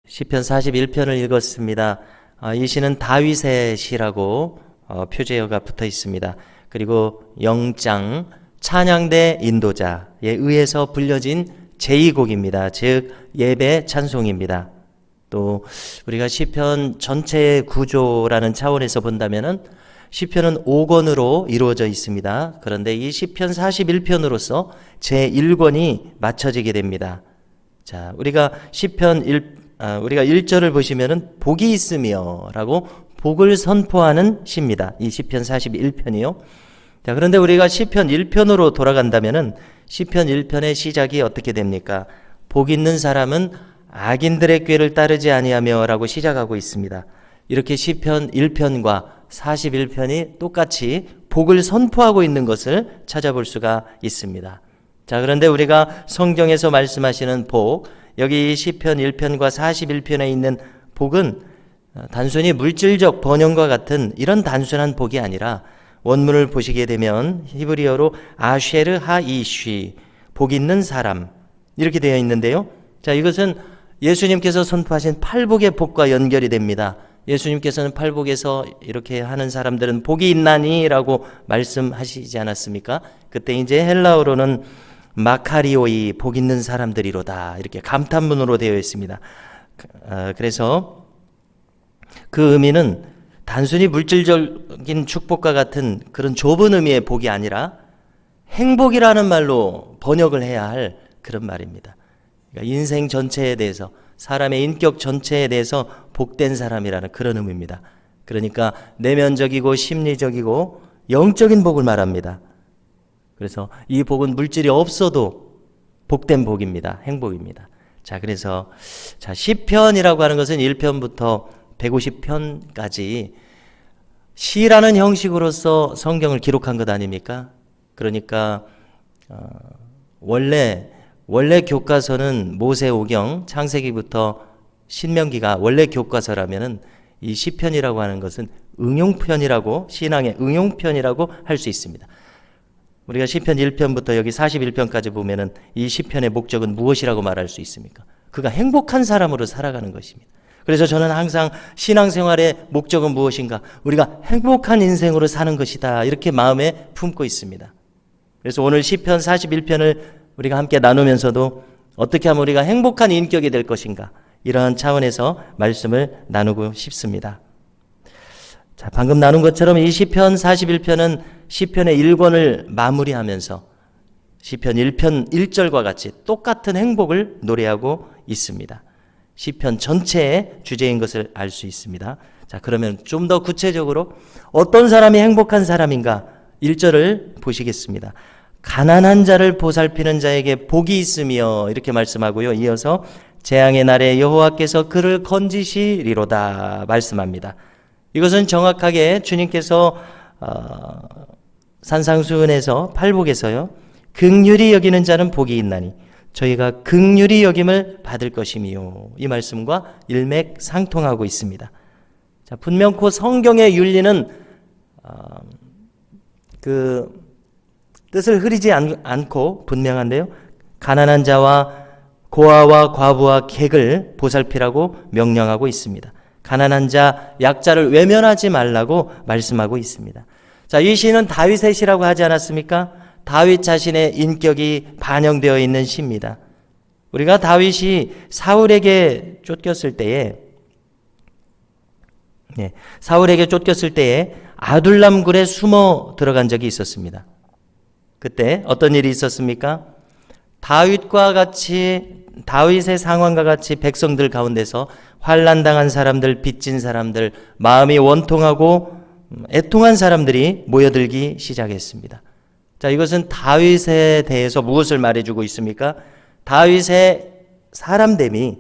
시편 41편을 읽었습니다. 이 시는 다윗의 시라고 표제어가 붙어 있습니다. 그리고 영장, 찬양대 인도자에 의해서 불려진 제2곡입니다. 즉 예배 찬송입니다. 또 우리가 시편 전체의 구조라는 차원에서 본다면은 시편은 5권으로 이루어져 있습니다. 그런데 이 시편 41편으로서 제1권이 맞춰지게 됩니다. 자, 우리가 우리가 1절을 보시면은 복이 있으며라고 복을 선포하는 시입니다. 이 시편 41편이요. 자, 그런데 우리가 시편 1편으로 돌아간다면은 시편 1편의 시작이 어떻게 됩니까? 복 있는 사람은 악인들의 꾀를 따르지 아니하며라고 시작하고 있습니다. 이렇게 시편 1편과 41편이 똑같이 복을 선포하고 있는 것을 찾아볼 수가 있습니다. 자, 그런데 우리가 성경에서 말씀하시는 복, 여기 시편 1편과 41편에 있는 복은 단순히 물질적 번영과 같은 이런 단순한 복이 아니라 원문을 보시게 되면 히브리어로 아쉐르 하이쉬, 복 있는 사람 이렇게 되어 있는데요. 자, 이것은 예수님께서 선포하신 팔복의 복과 연결이 됩니다. 예수님께서는 팔복에서 이렇게 하는 사람들은 복이 있나니 라고 말씀하시지 않았습니까? 그때 이제 헬라어로는 마카리오이, 복 있는 사람들이로다 이렇게 감탄문으로 되어 있습니다. 그래서 그 의미는 단순히 물질적인 축복과 같은 그런 좁은 의미의 복이 아니라 행복이라는 말로 번역을 해야 할 그런 말입니다. 그러니까 인생 전체에 대해서, 사람의 인격 전체에 대해서 복된 사람이라는 그런 의미입니다. 그러니까 내면적이고 심리적이고 영적인 복을 말합니다. 그래서 이 복은 물질이 없어도 복된 복입니다. 행복입니다. 자, 그래서 시편이라고 하는 것은 1편부터 150편까지 시라는 형식으로서 성경을 기록한 것 아닙니까? 그러니까 원래 교과서는 모세오경, 창세기부터 신명기가 원래 교과서라면은 이 시편이라고 하는 것은 응용편이라고, 신앙의 응용편이라고 할 수 있습니다. 우리가 시편 1편부터 여기 41편까지 보면은 이 시편의 목적은 무엇이라고 말할 수 있습니까? 그가 행복한 사람으로 살아가는 것입니다. 그래서 저는 항상 신앙생활의 목적은 무엇인가? 우리가 행복한 인생으로 사는 것이다. 이렇게 마음에 품고 있습니다. 그래서 오늘 시편 41편을 우리가 함께 나누면서도 어떻게 하면 우리가 행복한 인격이 될 것인가? 이러한 차원에서 말씀을 나누고 싶습니다. 자, 방금 나눈 것처럼 이 시편 41편은 시편의 1권을 마무리하면서 시편 1편 1절과 같이 똑같은 행복을 노래하고 있습니다. 시편 전체의 주제인 것을 알 수 있습니다. 자, 그러면 좀 더 구체적으로 어떤 사람이 행복한 사람인가? 1절을 보시겠습니다. 가난한 자를 보살피는 자에게 복이 있으며 이렇게 말씀하고요. 이어서 재앙의 날에 여호와께서 그를 건지시리로다 말씀합니다. 이것은 정확하게 주님께서 산상수훈에서 팔복에서요, 긍휼히 여기는 자는 복이 있나니 저희가 긍휼히 여김을 받을 것이미요, 이 말씀과 일맥상통하고 있습니다. 자, 분명코 성경의 윤리는 그 뜻을 흐리지 않고 분명한데요, 가난한 자와 고아와 과부와 객을 보살피라고 명령하고 있습니다. 가난한 자, 약자를 외면하지 말라고 말씀하고 있습니다. 자, 이 시는 다윗의 시라고 하지 않았습니까? 다윗 자신의 인격이 반영되어 있는 시입니다. 우리가 다윗이 사울에게 쫓겼을 때에 아둘람 굴에 숨어 들어간 적이 있었습니다. 그때 어떤 일이 있었습니까? 다윗의 상황과 같이 백성들 가운데서 환난당한 사람들, 빚진 사람들, 마음이 원통하고 애통한 사람들이 모여들기 시작했습니다. 자, 이것은 다윗에 대해서 무엇을 말해주고 있습니까? 다윗의 사람됨이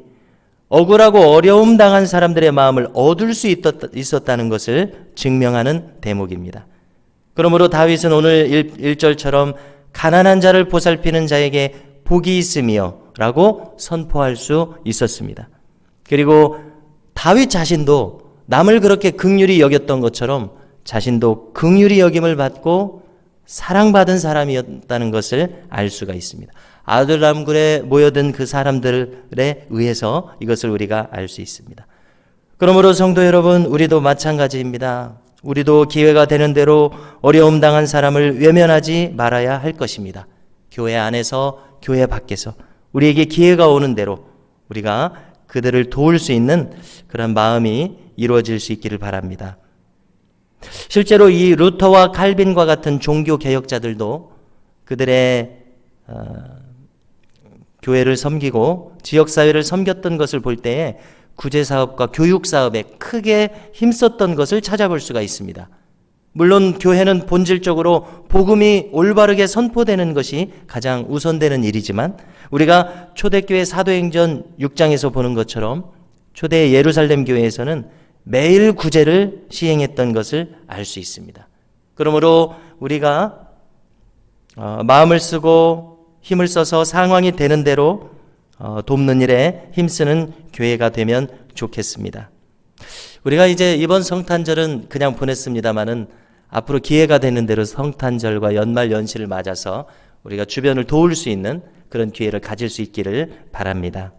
억울하고 어려움 당한 사람들의 마음을 얻을 수 있었다는 것을 증명하는 대목입니다. 그러므로 다윗은 오늘 1절처럼 가난한 자를 보살피는 자에게 복이 있으며 라고 선포할 수 있었습니다. 그리고 다윗 자신도 남을 그렇게 긍휼히 여겼던 것처럼 자신도 긍휼히 여김을 받고 사랑받은 사람이었다는 것을 알 수가 있습니다. 아둘람굴에 모여든 그 사람들에 의해서 이것을 우리가 알 수 있습니다. 그러므로 성도 여러분, 우리도 마찬가지입니다. 우리도 기회가 되는 대로 어려움 당한 사람을 외면하지 말아야 할 것입니다. 교회 안에서, 교회 밖에서 우리에게 기회가 오는 대로 우리가 그들을 도울 수 있는 그런 마음이 이루어질 수 있기를 바랍니다. 실제로 이 루터와 칼빈과 같은 종교 개혁자들도 그들의 교회를 섬기고 지역사회를 섬겼던 것을 볼 때에 구제사업과 교육사업에 크게 힘썼던 것을 찾아볼 수가 있습니다. 물론 교회는 본질적으로 복음이 올바르게 선포되는 것이 가장 우선되는 일이지만 우리가 초대교회 사도행전 6장에서 보는 것처럼 초대 예루살렘 교회에서는 매일 구제를 시행했던 것을 알 수 있습니다. 그러므로 우리가 마음을 쓰고 힘을 써서 상황이 되는 대로 돕는 일에 힘쓰는 교회가 되면 좋겠습니다. 우리가 이제 이번 성탄절은 그냥 보냈습니다마는 앞으로 기회가 되는 대로 성탄절과 연말 연시를 맞아서 우리가 주변을 도울 수 있는 그런 기회를 가질 수 있기를 바랍니다.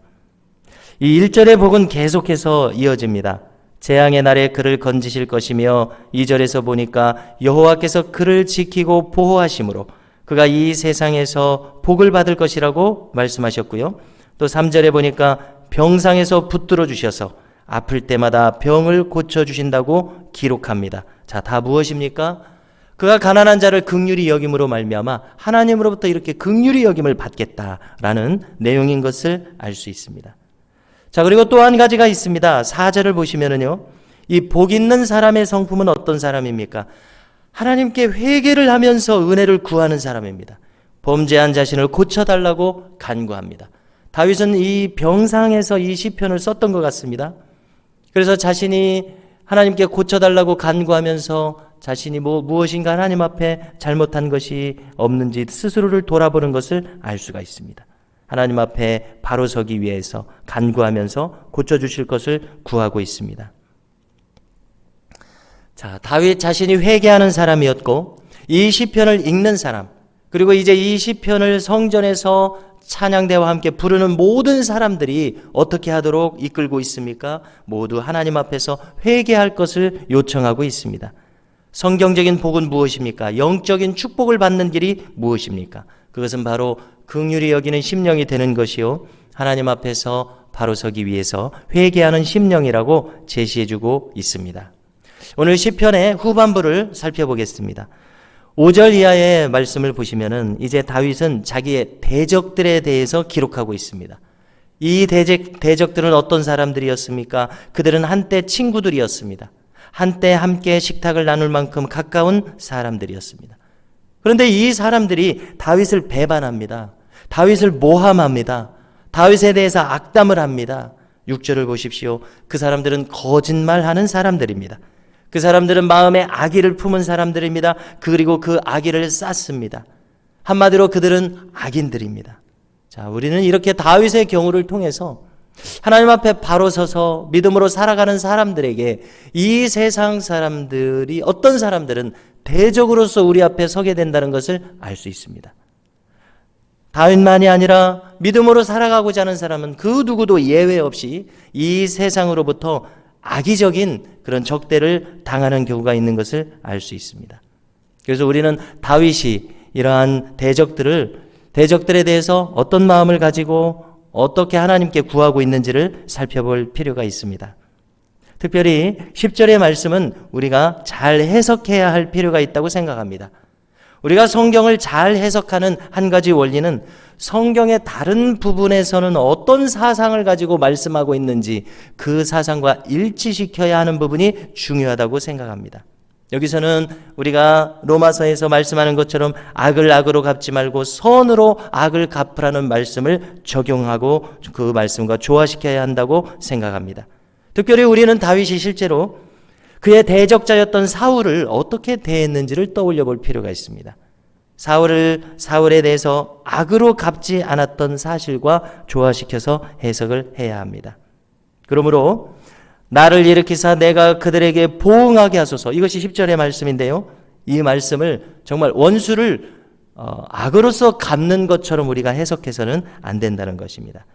이 1절의 복은 계속해서 이어집니다. 재앙의 날에 그를 건지실 것이며 2절에서 보니까 여호와께서 그를 지키고 보호하심으로 그가 이 세상에서 복을 받을 것이라고 말씀하셨고요. 또 3절에 보니까 병상에서 붙들어 주셔서 아플 때마다 병을 고쳐주신다고 기록합니다. 자, 다 무엇입니까? 그가 가난한 자를 긍휼히 여김으로 말미암아 하나님으로부터 이렇게 긍휼히 여김을 받겠다라는 내용인 것을 알 수 있습니다. 자, 그리고 또 한 가지가 있습니다. 4절을 보시면은요, 이 복 있는 사람의 성품은 어떤 사람입니까? 하나님께 회개를 하면서 은혜를 구하는 사람입니다. 범죄한 자신을 고쳐달라고 간구합니다. 다윗은 이 병상에서 이 시편을 썼던 것 같습니다. 그래서 자신이 하나님께 고쳐달라고 간구하면서 자신이 무엇인가 하나님 앞에 잘못한 것이 없는지 스스로를 돌아보는 것을 알 수가 있습니다. 하나님 앞에 바로 서기 위해서 간구하면서 고쳐주실 것을 구하고 있습니다. 자, 다윗 자신이 회개하는 사람이었고 이 시편을 읽는 사람, 그리고 이제 이 시편을 성전에서 찬양대와 함께 부르는 모든 사람들이 어떻게 하도록 이끌고 있습니까? 모두 하나님 앞에서 회개할 것을 요청하고 있습니다. 성경적인 복은 무엇입니까? 영적인 축복을 받는 길이 무엇입니까? 그것은 바로 긍휼히 여기는 심령이 되는 것이요, 하나님 앞에서 바로 서기 위해서 회개하는 심령이라고 제시해주고 있습니다. 오늘 시편의 후반부를 살펴보겠습니다. 5절 이하의 말씀을 보시면은 이제 다윗은 자기의 대적들에 대해서 기록하고 있습니다. 이 대적들은 어떤 사람들이었습니까? 그들은 한때 친구들이었습니다. 한때 함께 식탁을 나눌 만큼 가까운 사람들이었습니다. 그런데 이 사람들이 다윗을 배반합니다. 다윗을 모함합니다. 다윗에 대해서 악담을 합니다. 6절을 보십시오. 그 사람들은 거짓말하는 사람들입니다. 그 사람들은 마음에 악의를 품은 사람들입니다. 그리고 그 악의를 쌌습니다. 한마디로 그들은 악인들입니다. 자, 우리는 이렇게 다윗의 경우를 통해서 하나님 앞에 바로 서서 믿음으로 살아가는 사람들에게 이 세상 사람들이, 어떤 사람들은 대적으로서 우리 앞에 서게 된다는 것을 알 수 있습니다. 다윗만이 아니라 믿음으로 살아가고자 하는 사람은 그 누구도 예외 없이 이 세상으로부터 악의적인 그런 적대를 당하는 경우가 있는 것을 알 수 있습니다. 그래서 우리는 다윗이 이러한 대적들에 대해서 어떤 마음을 가지고 어떻게 하나님께 구하고 있는지를 살펴볼 필요가 있습니다. 특별히 10절의 말씀은 우리가 잘 해석해야 할 필요가 있다고 생각합니다. 우리가 성경을 잘 해석하는 한 가지 원리는 성경의 다른 부분에서는 어떤 사상을 가지고 말씀하고 있는지 그 사상과 일치시켜야 하는 부분이 중요하다고 생각합니다. 여기서는 우리가 로마서에서 말씀하는 것처럼 악을 악으로 갚지 말고 선으로 악을 갚으라는 말씀을 적용하고 그 말씀과 조화시켜야 한다고 생각합니다. 특별히 우리는 다윗이 실제로 그의 대적자였던 사울을 어떻게 대했는지를 떠올려 볼 필요가 있습니다. 사울에 대해서 악으로 갚지 않았던 사실과 조화시켜서 해석을 해야 합니다. 그러므로 나를 일으키사 내가 그들에게 보응하게 하소서, 이것이 10절의 말씀인데요, 이 말씀을 정말 원수를 악으로서 갚는 것처럼 우리가 해석해서는 안 된다는 것입니다.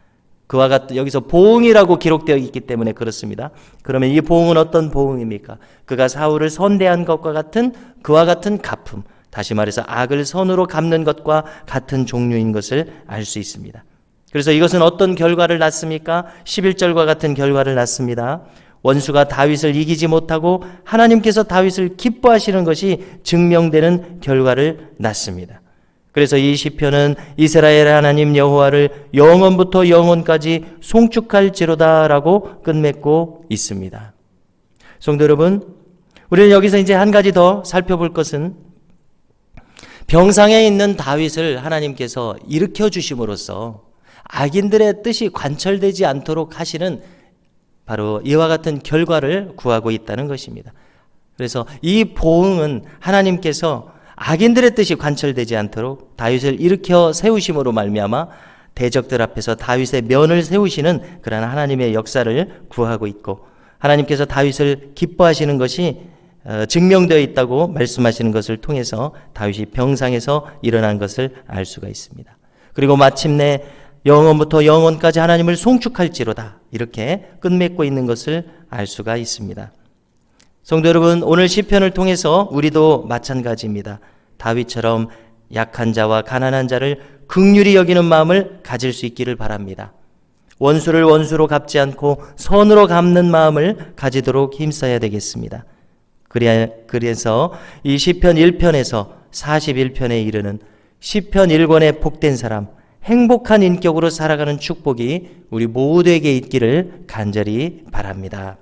그와 같은 여기서 보응이라고 기록되어 있기 때문에 그렇습니다. 그러면 이 보응은 어떤 보응입니까? 그가 사울을 선대한 것과 같은 그와 같은 갚음, 다시 말해서 악을 선으로 갚는 것과 같은 종류인 것을 알 수 있습니다. 그래서 이것은 어떤 결과를 낳습니까? 11절과 같은 결과를 낳습니다. 원수가 다윗을 이기지 못하고 하나님께서 다윗을 기뻐하시는 것이 증명되는 결과를 낳습니다. 그래서 이 시편은 이스라엘의 하나님 여호와를 영원부터 영원까지 송축할지로다라고 끝맺고 있습니다. 성도 여러분, 우리는 여기서 이제 한 가지 더 살펴볼 것은 병상에 있는 다윗을 하나님께서 일으켜 주심으로써 악인들의 뜻이 관철되지 않도록 하시는 바로 이와 같은 결과를 구하고 있다는 것입니다. 그래서 이 보응은 하나님께서 악인들의 뜻이 관철되지 않도록 다윗을 일으켜 세우심으로 말미암아 대적들 앞에서 다윗의 면을 세우시는 그러한 하나님의 역사를 구하고 있고, 하나님께서 다윗을 기뻐하시는 것이 증명되어 있다고 말씀하시는 것을 통해서 다윗이 병상에서 일어난 것을 알 수가 있습니다. 그리고 마침내 영원부터 영원까지 하나님을 송축할지로다 이렇게 끝맺고 있는 것을 알 수가 있습니다. 성도 여러분, 오늘 시편을 통해서 우리도 마찬가지입니다. 다윗처럼 약한 자와 가난한 자를 긍휼히 여기는 마음을 가질 수 있기를 바랍니다. 원수를 원수로 갚지 않고 선으로 갚는 마음을 가지도록 힘써야 되겠습니다. 그래서 이 시편 1편에서 41편에 이르는 시편 1권의 복된 사람, 행복한 인격으로 살아가는 축복이 우리 모두에게 있기를 간절히 바랍니다.